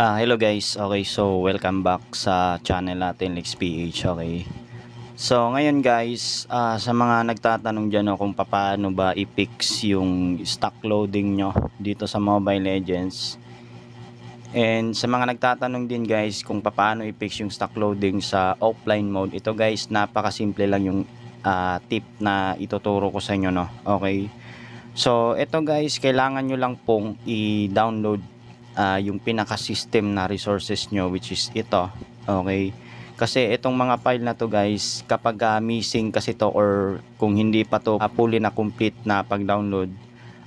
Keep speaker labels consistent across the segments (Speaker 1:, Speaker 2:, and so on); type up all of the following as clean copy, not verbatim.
Speaker 1: Hello guys, okay, so welcome back sa channel natin LexPH. Okay, so ngayon guys, sa mga nagtatanong dyan kung paano ba i-fix yung stock loading nyo dito sa Mobile Legends, and sa mga nagtatanong din guys kung paano i-fix yung stock loading sa offline mode, ito guys, napakasimple lang yung tip na ituturo ko sa inyo, no? Okay, so ito guys, kailangan nyo lang pong i-download yung pinaka system na resources nyo, which is ito. Okay, kasi itong mga file na to guys, kapag missing kasi to, or kung hindi pa to fully na complete na pag download,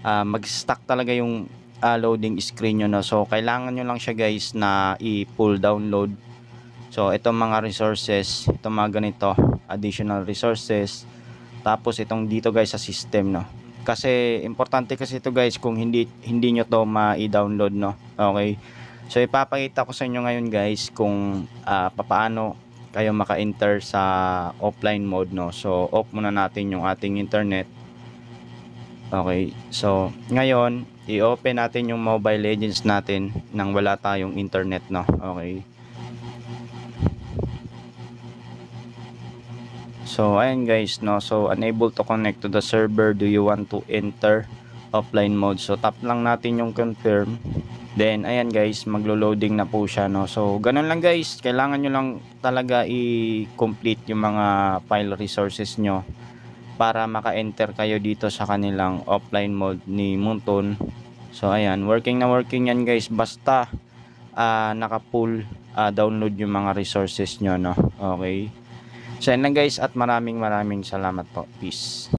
Speaker 1: mag-stuck talaga yung loading screen nyo, no? So kailangan nyo lang siya guys na i-pull download. So itong mga resources, itong mga ganito additional resources, tapos itong dito guys sa system, no? Kasi importante kasi ito guys, kung hindi nyo to ma-download, no? Okay, so ipapakita ko sa inyo ngayon guys kung paano kayo maka-enter sa offline mode, no? So off muna natin yung ating internet. Okay, so ngayon i-open natin yung Mobile Legends natin nang wala tayong internet, no? Okay, so ayan guys, no, so unable to connect to the server, do you want to enter offline mode? So tap lang natin yung confirm, then ayan guys, maglo-loading na po siya, no? So ganun lang guys, kailangan nyo lang talaga i-complete yung mga file resources nyo para maka-enter kayo dito sa kanilang offline mode ni Moonton. So ayan, working na working yan guys, basta naka-full download yung mga resources nyo, no? Okay, so yan lang guys, at maraming salamat po. Peace.